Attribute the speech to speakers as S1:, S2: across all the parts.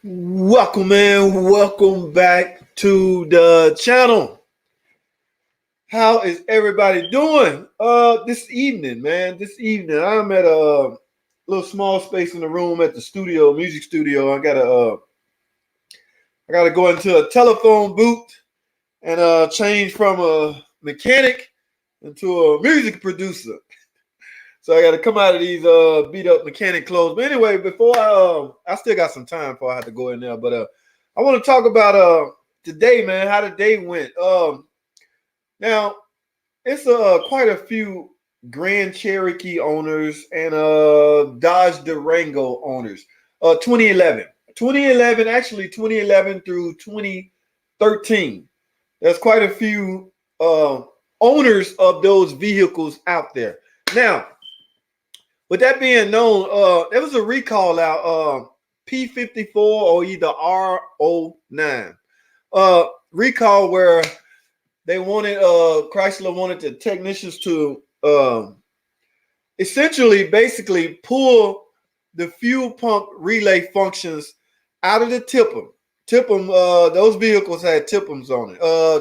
S1: Welcome, man. Welcome back to the channel. How is everybody doing? This evening, man. This evening, I'm at a little small space in the room at the studio, music studio. I gotta go into a telephone booth and change from a mechanic into a music producer. So I got to come out of these beat up mechanic clothes. But anyway, before I still got some time before I have to go in there. But I want to talk about today, man, how the day went. Now it's quite a few Grand Cherokee owners and Dodge Durango owners. 2011, actually 2011 through 2013. There's quite a few owners of those vehicles out there. Now, with that being known, there was a recall out, P54 or either R09 recall where they wanted Chrysler wanted the technicians to essentially basically pull the fuel pump relay functions out of the TIPM. TIPM, those vehicles had TIPMs on it.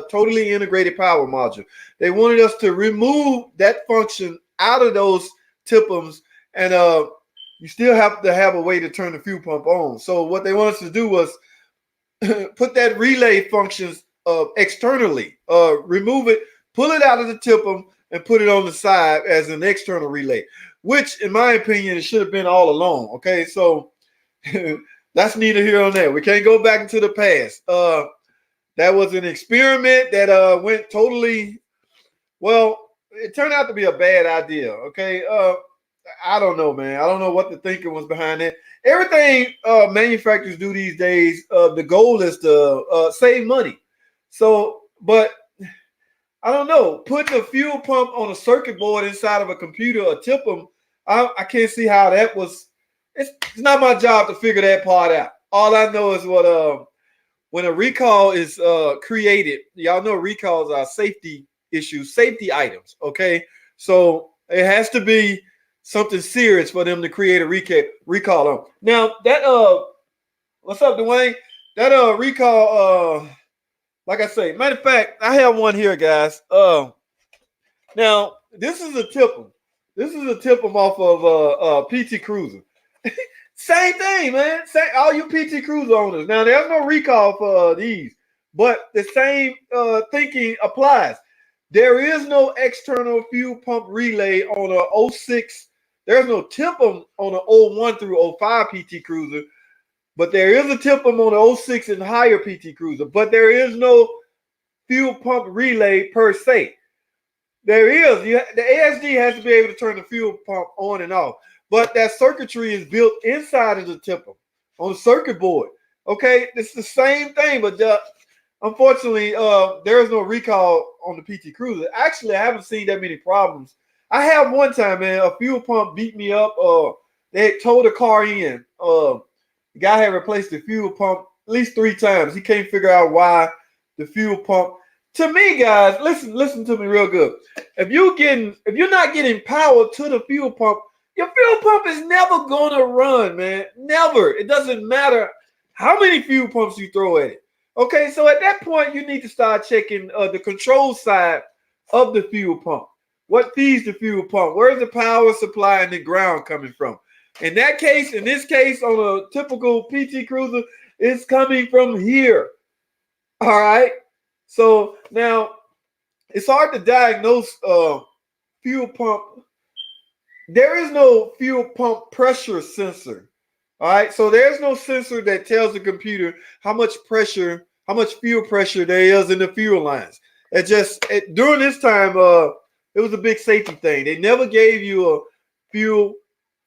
S1: Totally integrated power module. They wanted us to remove that function out of those TIPMs, and you still have to have a way to turn the fuel pump on. So what they want us to do was put that relay functions externally, remove it, pull it out of the TIPM, and put it on the side as an external relay, which in my opinion, it should have been all along. Okay, so that's neither here nor there. We can't go back into the past. That was an experiment that went totally, well, it turned out to be a bad idea. Okay, I don't know, man. I don't know what the thinking was behind it. Everything manufacturers do these days, the goal is to save money. So, but I don't know. Putting a fuel pump on a circuit board inside of a computer or tip them, I can't see how that was. It's not my job to figure that part out. All I know is when a recall is created, y'all know recalls are safety issues, safety items. Okay, so it has to be something serious for them to create a recall on. Now that what's up, Dwayne? That recall like I say, matter of fact, I have one here, guys. Now this is a tip. This is a tip off of PT Cruiser. Same thing, man. Same, all you PT Cruiser owners. Now there's no recall for these, but the same thinking applies. There is no external fuel pump relay on a 06. There's no TIPM on an 01 through 05 PT Cruiser, but there is a TIPM on the 06 and higher PT Cruiser, but there is no fuel pump relay per se. There is. The ASD has to be able to turn the fuel pump on and off, but that circuitry is built inside of the TIPM on the circuit board. Okay, it's the same thing, but unfortunately, there is no recall on the PT Cruiser. Actually, I haven't seen that many problems. I have one time, man, a fuel pump beat me up. They had towed the car in. The guy had replaced the fuel pump at least 3 times. He can't figure out why the fuel pump. To me, guys, listen to me real good. If you're not getting power to the fuel pump, your fuel pump is never gonna run, man. Never. It doesn't matter how many fuel pumps you throw at it. Okay, so at that point, you need to start checking the control side of the fuel pump. What feeds the fuel pump? Where's the power supply and the ground coming from? In this case, on a typical PT Cruiser, it's coming from here. All right. So now it's hard to diagnose fuel pump. There is no fuel pump pressure sensor. All right. So there's no sensor that tells the computer how much fuel pressure there is in the fuel lines. During this time, it was a big safety thing. They never gave you a fuel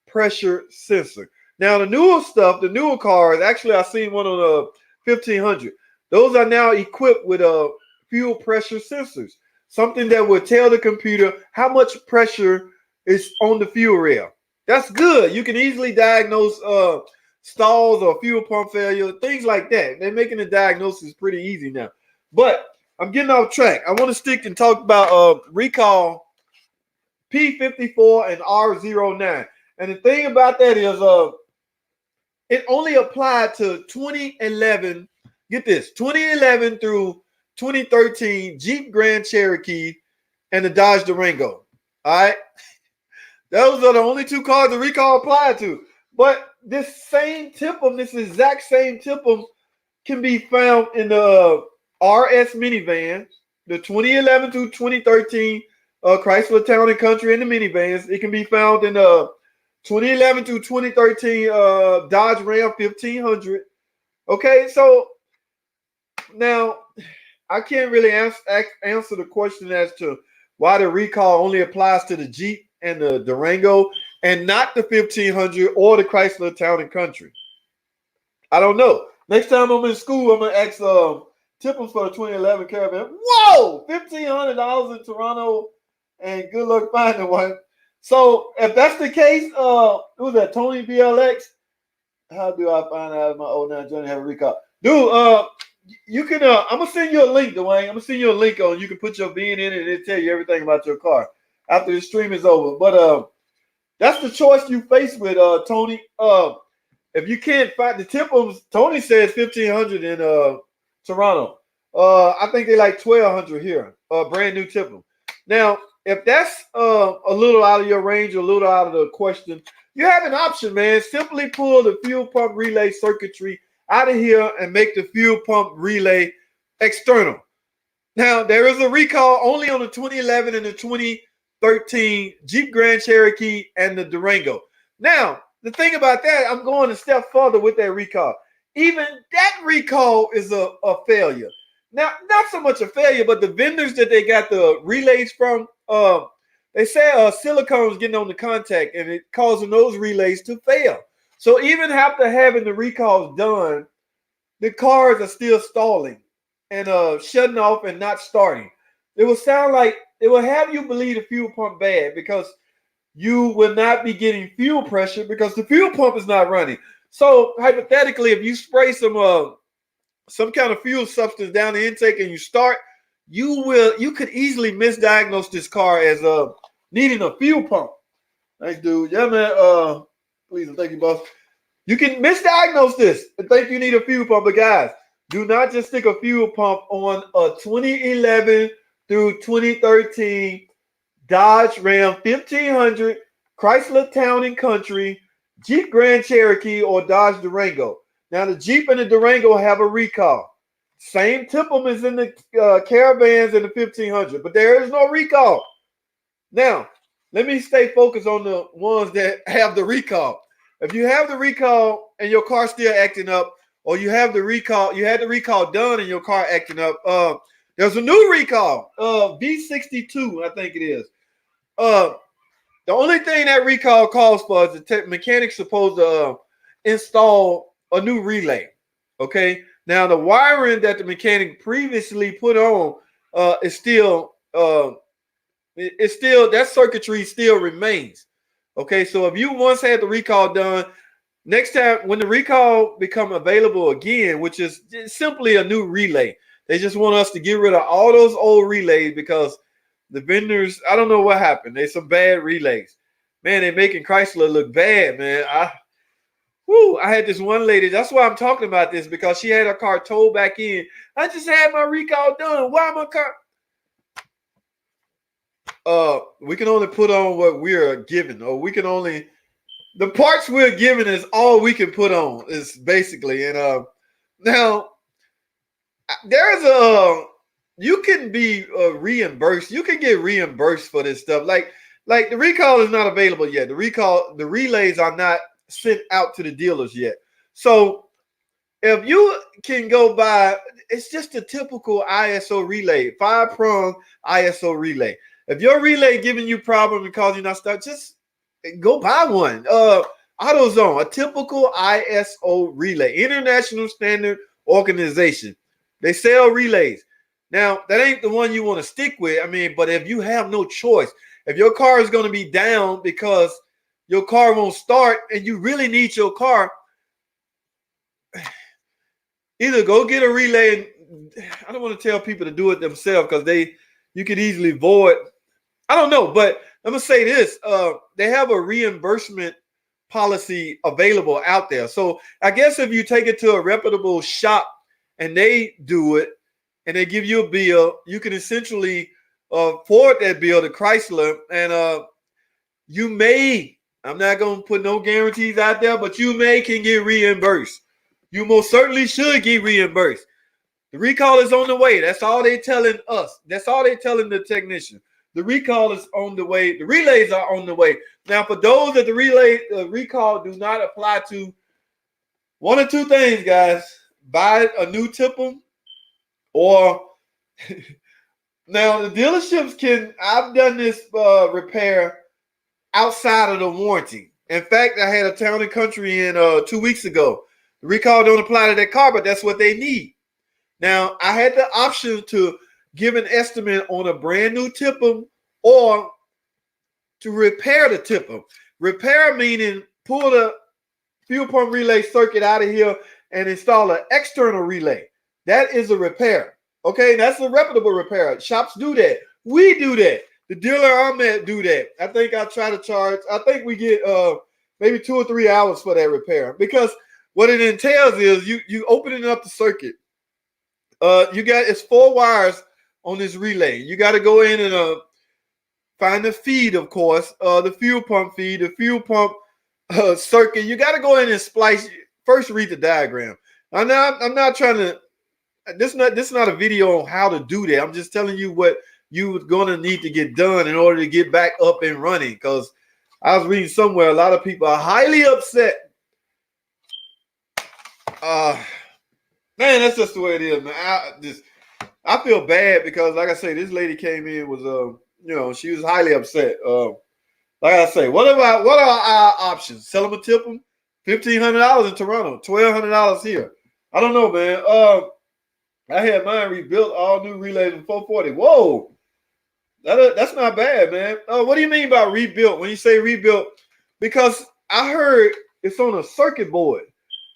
S1: pressure sensor. Now the newer cars, actually I seen one on a 1500. Those are now equipped with fuel pressure sensors, something that will tell the computer how much pressure is on the fuel rail. That's good. You can easily diagnose stalls or fuel pump failure, things like that. They're making the diagnosis pretty easy now. But I'm getting off track. I want to stick and talk about recall P54 and R09. And the thing about that is it only applied to 2011. Get this, 2011 through 2013 Jeep Grand Cherokee and the Dodge Durango. All right. Those are the only two cars the recall applied to. But this same TIPM, this exact same TIPM, can be found in the RS minivan, the 2011 to 2013 Chrysler Town and Country and the minivans. It can be found in the 2011 to 2013 Dodge Ram 1500. Okay, so now I can't really answer the question as to why the recall only applies to the Jeep and the Durango and not the 1500 or the Chrysler Town and Country. I don't know. Next time I'm in school, I'm gonna ask TIPM for the 2011 Caravan. Whoa, $1,500 in Toronto, and good luck finding one. So if that's the case, who's that? Tony BLX. How do I find out if my 09 Journey have a recall? Dude, you can. I'm gonna send you a link, Dwayne. I'm gonna send you a link on. You can put your VIN in it and it'll tell you everything about your car after the stream is over. But that's the choice you face with, Tony. If you can't find the TIPMs, Tony says 1,500 in Toronto. I think they like 1,200 here. Brand new TIPM. Now, if that's a little out of your range, a little out of the question, you have an option, man. Simply pull the fuel pump relay circuitry out of here and make the fuel pump relay external. Now, there is a recall only on the 2011 and the 2013 Jeep Grand Cherokee and the Durango. Now, the thing about that, I'm going a step further with that recall. Even that recall is a failure. Now, not so much a failure, but the vendors that they got the relays from, they say silicone's getting on the contact and it causing those relays to fail. So even after having the recalls done, the cars are still stalling and shutting off and not starting. It will sound like it will have you believe the fuel pump bad because you will not be getting fuel pressure because the fuel pump is not running. So hypothetically, if you spray some kind of fuel substance down the intake and you start, you could easily misdiagnose this car as needing a fuel pump. Thanks, dude. Yeah, man. Please and thank you, boss. You can misdiagnose this and think you need a fuel pump, but guys, do not just stick a fuel pump on a 2011 through 2013 Dodge Ram 1500, Chrysler Town and Country, Jeep Grand Cherokee, or Dodge Durango. Now, the Jeep and the Durango have a recall. Same TIPM is in the Caravans and the 1500, but there is no recall. Now, let me stay focused on the ones that have the recall. If you have the recall and your car still acting up, or you have the recall, you had the recall done and your car acting up, there's a new recall, V62, I think it is. The only thing that recall calls for is the mechanic's supposed to install a new relay. Okay. Now the wiring that the mechanic previously put on is still that circuitry still remains. Okay. So if you once had the recall done, next time when the recall become available again, which is simply a new relay, they just want us to get rid of all those old relays because the vendors, I don't know what happened. There's some bad relays. Man, they're making Chrysler look bad, man. I had this one lady. That's why I'm talking about this, because she had her car towed back in. I just had my recall done. Why my car? We can only put on what we're given, or we can only, the parts we're given is all we can put on, is basically. And now there's you can be reimbursed. You can get reimbursed for this stuff. Like the recall is not available yet. The relays are not sent out to the dealers yet. So if you can go buy, it's just a typical ISO relay, 5-prong ISO relay. If your relay giving you problem and causing you not start, just go buy one. AutoZone, a typical ISO relay, International Standard Organization. They sell relays. Now, that ain't the one you want to stick with. I mean, but if you have no choice, if your car is going to be down because your car won't start and you really need your car, either go get a relay. And I don't want to tell people to do it themselves because you could easily void. I don't know, but I'm going to say this. They have a reimbursement policy available out there. So I guess if you take it to a reputable shop and they do it and they give you a bill, you can essentially forward that bill to Chrysler, and you may, I'm not going to put no guarantees out there, but you can get reimbursed. You most certainly should get reimbursed. The recall is on the way. That's all they telling us. That's all they telling the technician. The recall is on the way. The relays are on the way. Now, for those that the recall do not apply to, one or two things, guys. Buy a new TIPM, or now the dealerships can, I've done this repair outside of the warranty. In fact, I had a Town and Country in 2 weeks ago. The recall don't apply to that car, but that's what they need. Now, I had the option to give an estimate on a brand new TIPM or to repair the TIPM. Repair meaning pull the fuel pump relay circuit out of here and install an external relay. That is a repair. Okay, that's a reputable repair. Shops do that. We do that. The dealer I'm at do that. I think I try to charge. I think we get maybe 2 or 3 hours for that repair, because what it entails is you opening up the circuit. It's 4 wires on this relay. You got to go in and find the feed, of course, the fuel pump feed, the fuel pump circuit. You got to go in and splice. First, read the diagram. I'm not trying to. This is not a video on how to do that. I'm just telling you what you're gonna need to get done in order to get back up and running. Because I was reading somewhere a lot of people are highly upset. Man, that's just the way it is, man. I feel bad because, like I say, this lady came in was she was highly upset. Like I say, what are our options? Sell them a TIPM, $1,500 in Toronto, $1,200 here. I don't know, man. I had mine rebuilt, all new relays in 440. Whoa, that's not bad, man. What do you mean by rebuilt? When you say rebuilt, because I heard it's on a circuit board.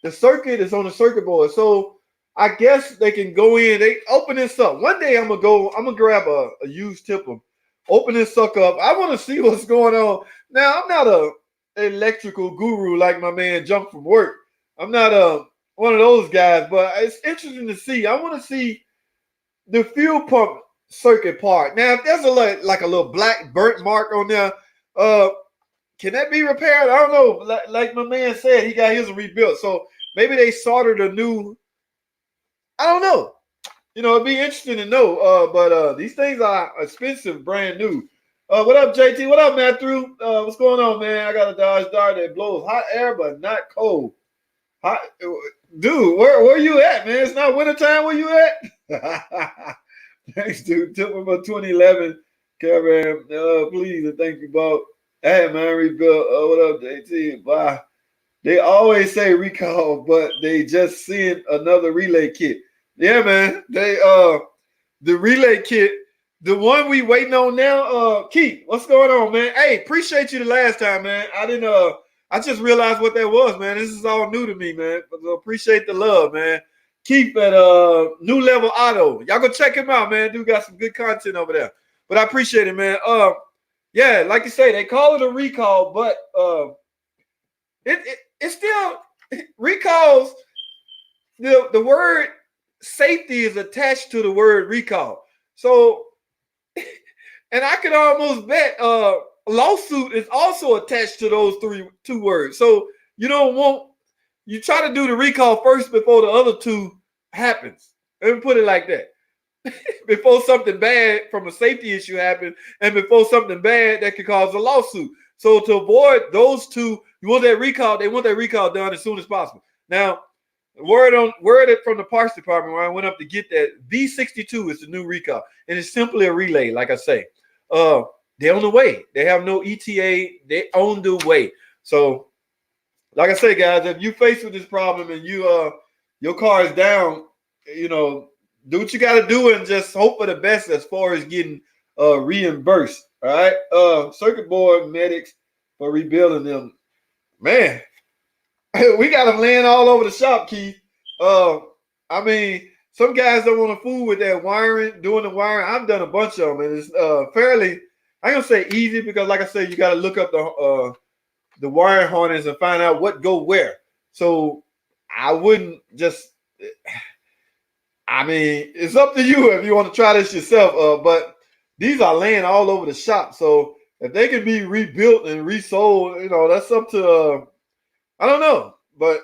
S1: The circuit is on the circuit board, so I guess they can go in. They open this up. One day I'm gonna grab a used TIPM, open this sucker up. I want to see what's going on. Now, I'm not a electrical guru like my man Jump from Work. I'm not one of those guys, but it's interesting to see. I want to see the fuel pump circuit part. Now, if there's like a little black burnt mark on there, can that be repaired? I don't know. Like my man said, he got his rebuilt. So maybe they soldered a new. I don't know. It'd be interesting to know. But these things are expensive, brand new. What up, JT? What up, Matthew? What's going on, man? I got a Dodge Dart that blows hot air, but not cold. Hot, dude, where you at, man? It's not wintertime. Where you at? Thanks, dude. Tip about 2011 caravan. Please and thank you, Bob. Hey, man, rebuilt. What up, JT? Bye. They always say recall, but they just send another relay kit. Yeah, man. They the relay kit, the one we waiting on now. Keith, what's going on, man? Hey, appreciate you the last time, man. I just realized what that was, man. This is all new to me, man. But appreciate the love, man. Keith at New Level Auto. Y'all go check him out, man. Dude got some good content over there. But I appreciate it, man. Yeah, like you say, they call it a recall, but it's still recalls. The word safety is attached to the word recall. So, and I could almost bet lawsuit is also attached to those two words. So you try to do the recall first before the other two happens. Let me put it like that. Before something bad from a safety issue happens, and before something bad that could cause a lawsuit. So to avoid those two, you want that recall. They want that recall done as soon as possible. Now, word from the parts department where I went up to get that V62 is the new recall, and it's simply a relay. Like I say, they're on the way. They have no ETA. They're on the way. So, like I say, guys, if you faced with this problem and your car is down, do what you got to do and just hope for the best as far as getting reimbursed. All right. Circuit board medics for rebuilding them. Man, we got them laying all over the shop, Keith. I mean, some guys don't want to fool with that wiring, doing the wiring. I've done a bunch of them, and it's fairly, I ain't gonna say easy because, like I said, you got to look up the wiring harness and find out what go where. So I wouldn't just. I mean, it's up to you if you want to try this yourself. But these are laying all over the shop. So if they can be rebuilt and resold, that's up to. I don't know, but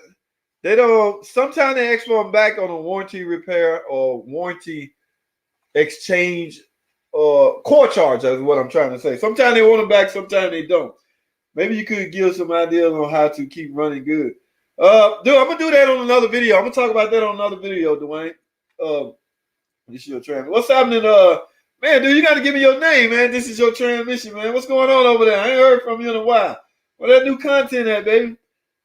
S1: they don't. Sometimes they ask for them back on a warranty repair or warranty exchange or core charge. Is what I'm trying to say. Sometimes they want them back, sometimes they don't. Maybe you could give some ideas on how to keep running good. Dude, I'm gonna do that on another video. I'm gonna talk about that on another video, Dwayne. This is your transmission. What's happening? Man, dude, you got to give me your name, man. This is your transmission, man. What's going on over there? I ain't heard from you in a while. Where that new content at, baby?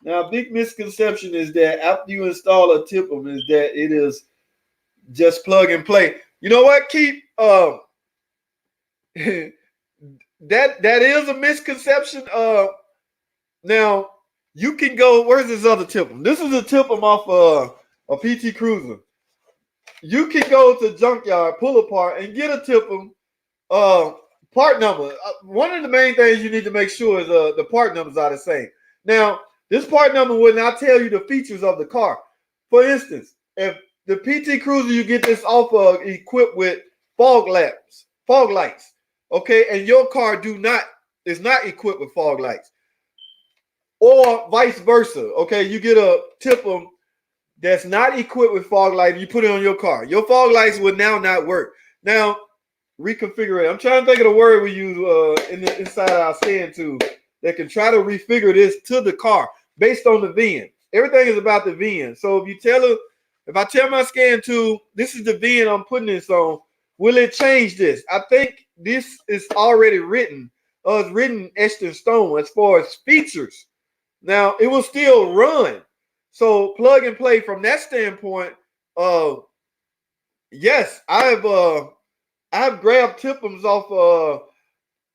S1: Now, big misconception is that after you install a TIPM is that it is just plug and play. You know what? Keep that is a misconception. Now you can go. Where's this other TIPM? This is a TIPM off a PT Chrysler. You can go to junkyard, pull apart, and get a TIPM part number. One of the main things you need to make sure is the part numbers are the same. Now, this part number will not tell you the features of the car. For instance, if the PT Chrysler you get this off of equipped with fog lights, okay, and your car is not equipped with fog lights, or vice versa, okay, you get a TIPM that's not equipped with fog light, you put it on your car. Your fog lights will now not work. Now, reconfigure it. I'm trying to think of the word we use inside our scan tool that can try to refigure this to the car based on the VIN. Everything is about the VIN. So if I tell my scan tool, this is the VIN I'm putting this on, will it change this? I think this is already written. It's written etched in stone as far as features. Now, it will still run. So plug and play from that standpoint. Yes, I've grabbed TIPMs off.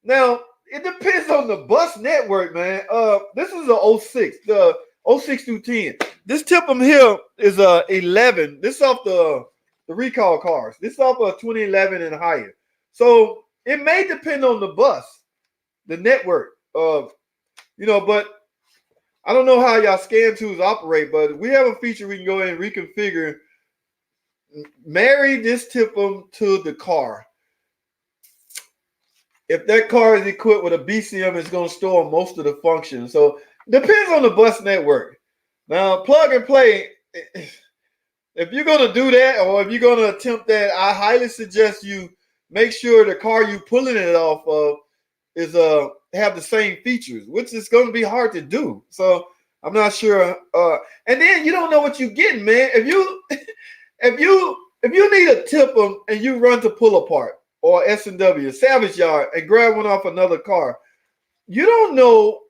S1: Now it depends on the bus network, man. This is a 06, the 06 through 10. This TIPM here is 11. This is off the recall cars. This is off of 2011 and higher. So it may depend on the bus, the network. But I don't know how y'all scan tools operate, but we have a feature we can go in and reconfigure. Marry this TIPM to the car. If that car is equipped with a BCM, it's going to store most of the functions. So depends on the bus network. Now, plug and play. If you're going to do that, or if you're going to attempt that, I highly suggest you make sure the car you're pulling it off of is have the same features, which is going to be hard to do. So I'm not sure. And then you don't know what you're getting, man. If you need a TIPM and you run to pull apart or S&W, salvage yard, and grab one off another car, you don't know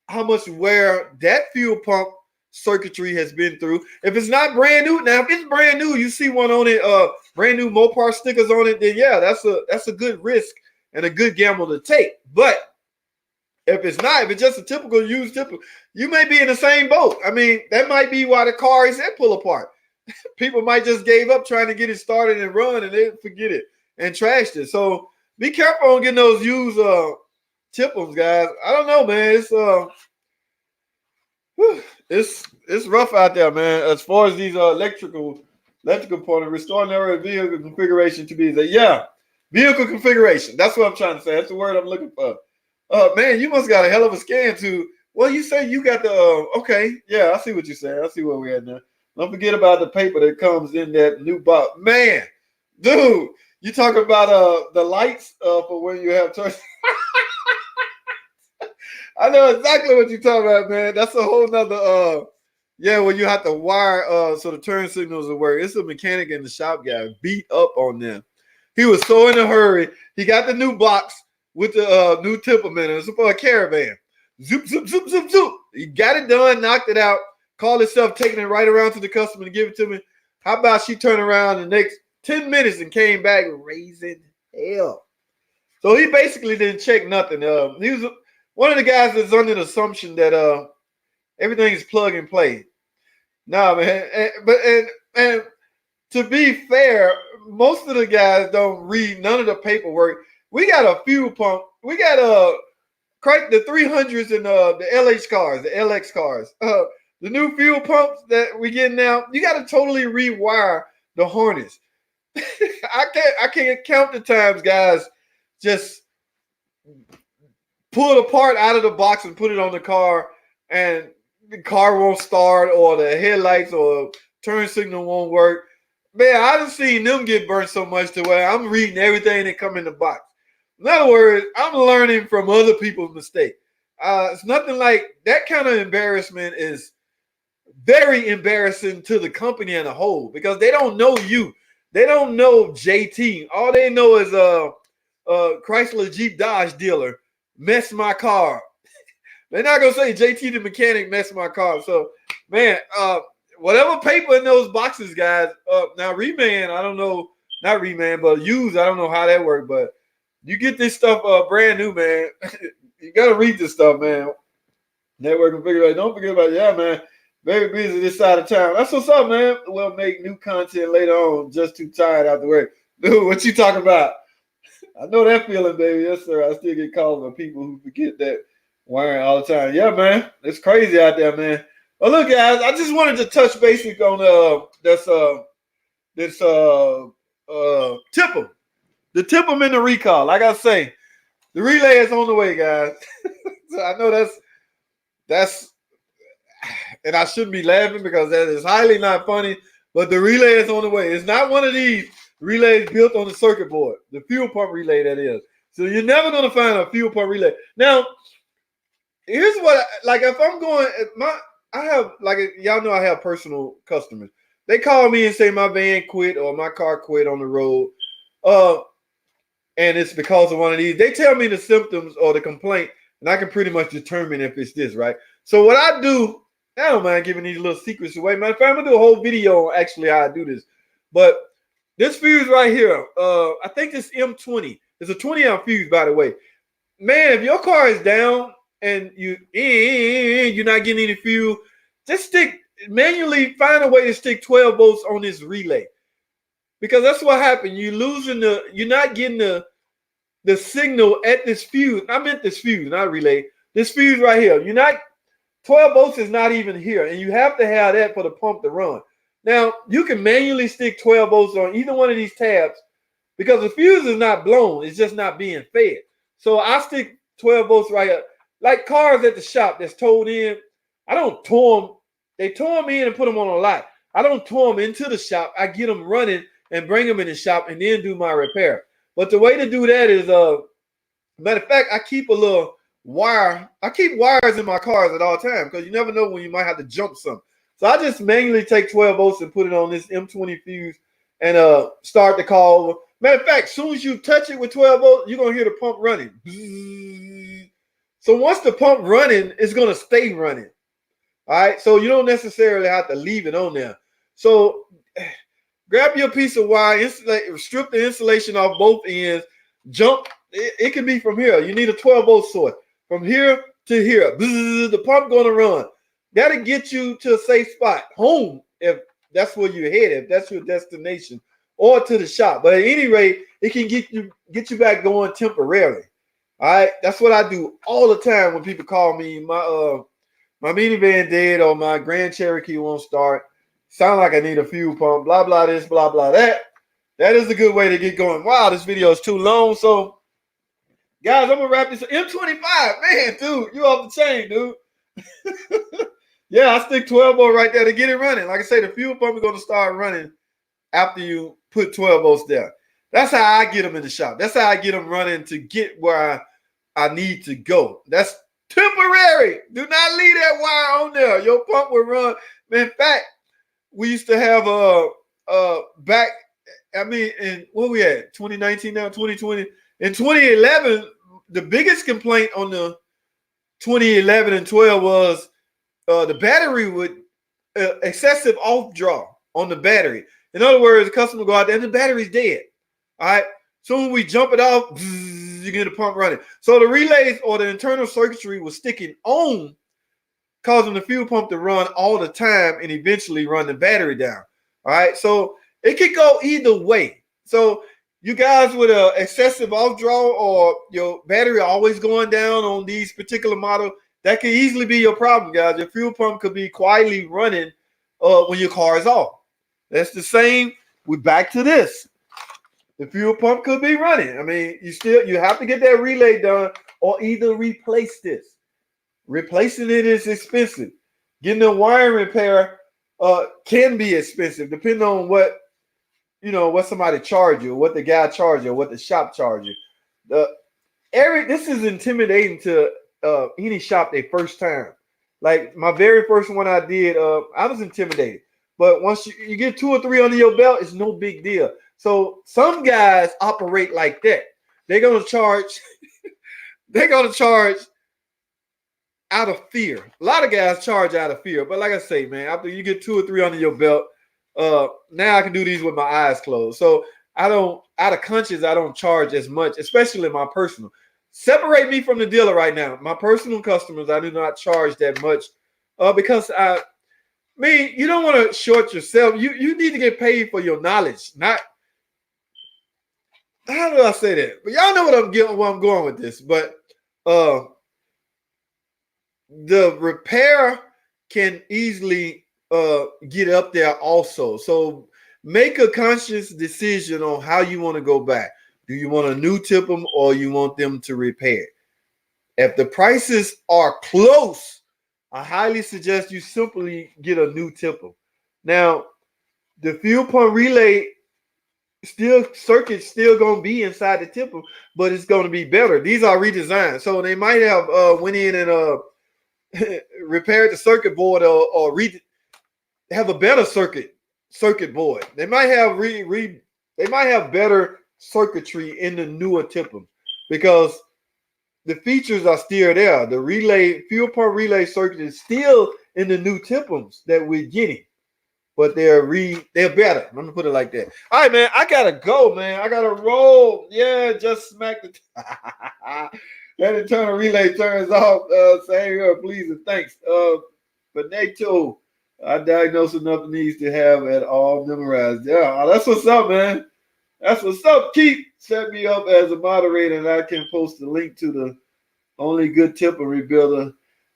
S1: how much wear that fuel pump circuitry has been through. If it's not brand new, now if it's brand new, you see one on it, brand new Mopar stickers on it, then yeah, that's a good risk and a good gamble to take. But if it's not, if it's just a typical used TIPM, you may be in the same boat. I mean, that might be why the car is at pull apart. People might just gave up trying to get it started and run, and they forget it and trashed it. So be careful on getting those used TIPMs, guys. I don't know, man. It's rough out there, man. As far as these electrical components, restoring their vehicle configuration to be vehicle configuration. That's what I'm trying to say. That's the word I'm looking for. Man, you must got a hell of a scan too. Well, you say you got the okay. Yeah, I see what you're saying. I see where we're at now. Don't forget about the paper that comes in that new box. Man, dude, you talking about the lights for when you have turn. I know exactly what you're talking about, man. That's a whole nother when you have to wire so the turn signals will work. It's a mechanic in the shop guy beat up on them. He was so in a hurry. He got the new box with the new TIPM in it. It's for a Caravan. Zoop, zoop, zoop, zoop, zoop. He got it done, knocked it out, called himself, taking it right around to the customer to give it to me. How about she turned around the next 10 minutes and came back raising hell. So he basically didn't check nothing. He was one of the guys that's under the assumption that everything is plug and play. Nah, man. And to be fair, most of the guys don't read none of the paperwork. We got a fuel pump. We got the 300s and the LH cars, the LX cars, the new fuel pumps that we get now, you got to totally rewire the harness. I can't count the times guys just pull the part out of the box and put it on the car, and the car won't start, or the headlights or turn signal won't work. Man, I done seen them get burnt so much to where I'm reading everything that come in the box. In other words, I'm learning from other people's mistakes. It's nothing like that. Kind of embarrassment is very embarrassing to the company as a whole, because they don't know you. They don't know JT. All they know is Chrysler Jeep Dodge dealer messed my car. They're not gonna say JT the mechanic messed my car. So, man, whatever paper in those boxes, guys. Now reman, I don't know, not reman, but used. I don't know how that works, but you get this stuff brand new, man. You gotta read this stuff, man. Network configuration. Don't forget about it. Yeah, man. Very busy this side of town. That's what's up, man. We'll make new content later on. Just too tired after work. Dude, what you talking about? I know that feeling, baby. Yes, sir. I still get calls by people who forget that wiring all the time. Yeah, man. It's crazy out there, man. Well, look, guys, I just wanted to touch basic on this TIPM. The TIPM in the recall. Like I say, the relay is on the way, guys. So I know that's and I shouldn't be laughing because that is highly not funny, but the relay is on the way. It's not one of these relays built on the circuit board, the fuel pump relay, that is. So you're never going to find a fuel pump relay. Now, here's what, like if I'm going, I have, like y'all know I have personal customers. They call me and say my van quit or my car quit on the road. And it's because of one of these. They tell me the symptoms or the complaint, and I can pretty much determine if it's this, right? So what I do, I don't mind giving these little secrets away. Matter of fact, I'm gonna do a whole video on actually how I do this. But this fuse right here, I think this M20. It's a 20 amp fuse, by the way. Man, if your car is down and you're not getting any fuel, just manually find a way to stick 12 volts on this relay. Because that's what happened. You're not getting the signal at this fuse. I meant this fuse, not relay. This fuse right here. 12 volts is not even here, and you have to have that for the pump to run. Now, you can manually stick 12 volts on either one of these tabs because the fuse is not blown. It's just not being fed. So I stick 12 volts right here. Like cars at the shop that's towed in, I don't tow them. They tow them in and put them on a lot. I don't tow them into the shop. I get them running and bring them in the shop and then do my repair. But the way to do that is, matter of fact, I keep a little wire. I keep wires in my cars at all times because you never know when you might have to jump some. So I just manually take 12 volts and put it on this M20 fuse and start the call. Matter of fact, as soon as you touch it with 12 volts, you're going to hear the pump running. So once the pump running, it's going to stay running. All right, so you don't necessarily have to leave it on there. So grab your piece of wire, strip the insulation off both ends, jump. It can be from here. You need a 12 volt source. From here to here. The pump going to run. That'll get you to a safe spot. Home, if that's where you're headed, if that's your destination, or to the shop. But at any rate, it can get you back going temporarily. All right, that's what I do all the time when people call me. My minivan dead or my Grand Cherokee won't start. Sound like I need a fuel pump. Blah blah this, blah blah that. That is a good way to get going. Wow, this video is too long. So, guys, I'm gonna wrap this. M25, man, dude, you off the chain, dude. Yeah, I stick 12 volt right there to get it running. Like I say, the fuel pump is gonna start running after you put 12 volts there. That's how I get them in the shop. That's how I get them running to get where I need to go. That's temporary. Do not leave that wire on there. Your pump will run. In fact, we used to have back. I mean, in what we had 2019 now, 2020. In 2011, the biggest complaint on the 2011 and 12 was the battery would excessive off draw on the battery. In other words, the customer go out there and the battery's dead. All right. So when we jump it off, you get the pump running. So the relays or the internal circuitry was sticking on, causing the fuel pump to run all the time and eventually run the battery down. All right. So it could go either way. So You guys with a excessive off draw or your battery always going down on these particular model, that could easily be your problem, guys. Your fuel pump could be quietly running when your car is off. That's the same. We're back to this. The fuel pump could be running. I mean, you have to get that relay done or either replace this. Replacing it is expensive. Getting a wiring repair can be expensive, depending on what somebody charge you, what the guy charge you, what the shop charge you. This is intimidating to any shop their first time. Like my very first one I did, I was intimidated. But once you get 2 or 3 under your belt, it's no big deal. So some guys operate like that. They're gonna charge. They're gonna charge out of fear. A lot of guys charge out of fear. But like I say, man, after you get 2 or 3 under your belt, now I can do these with my eyes closed. So I don't, out of conscience, I don't charge as much, especially my personal. Separate me from the dealer right now. My personal customers, I do not charge that much because you don't want to short yourself. You need to get paid for your knowledge. Not, how do I say that? But y'all know where I'm going with this. But the repair can easily get up there also. So make a conscious decision on how you want to go back. Do you want a new TIPM or you want them to repair it? If the prices are close, I highly suggest you simply get a new TIPM. Now, the fuel pump relay circuit's still going to be inside the TIPM, but it's going to be better. These are redesigned. So they might have went in and repaired the circuit board or have a better circuit board. They might have they might have better circuitry in the newer TIPM because the features are still there. The fuel pump relay circuit is still in the new TIPMs that we're getting, but they're better. I'm gonna put it like that. All right, man. I gotta go, man. I gotta roll. Yeah, just smack the. That internal relay turns off. Say here, please and thanks. But NATO, I diagnose enough needs to have it all memorized. Yeah, that's what's up, man. That's what's up. Keep set me up as a moderator, and I can post a link to the Only Good TIPM Rebuilder.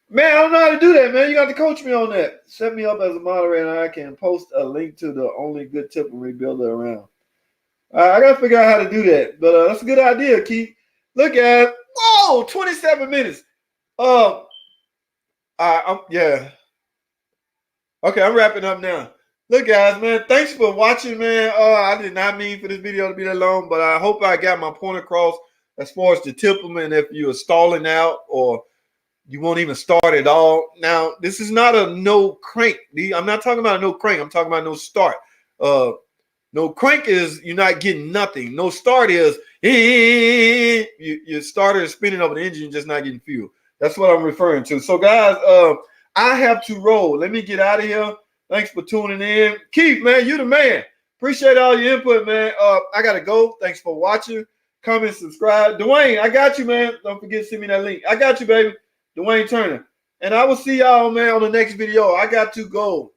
S1: Man, I don't know how to do that, man. You got to coach me on that. Set me up as a moderator, and I can post a link to the Only Good TIPM Rebuilder around. I got to figure out how to do that, but that's a good idea, Keith. Look at it. Whoa, 27 minutes. Yeah. Okay, I'm wrapping up now. Look, guys, man, thanks for watching, man. I did not mean for this video to be that long, but I hope I got my point across as far as the TIPM, and if you're stalling out or you won't even start at all. Now, this is not a no crank. I'm not talking about a no crank. I'm talking about no start. No crank is you're not getting nothing. No start is your starter is spinning over the engine, just not getting fuel. That's what I'm referring to. So, guys, I have to roll. Let me get out of here. Thanks for tuning in. Keith, man, you the man. Appreciate all your input, man. I got to go. Thanks for watching. Comment, subscribe. Dwayne, I got you, man. Don't forget to send me that link. I got you, baby. Dwayne Turner. And I will see y'all, man, on the next video. I got to go.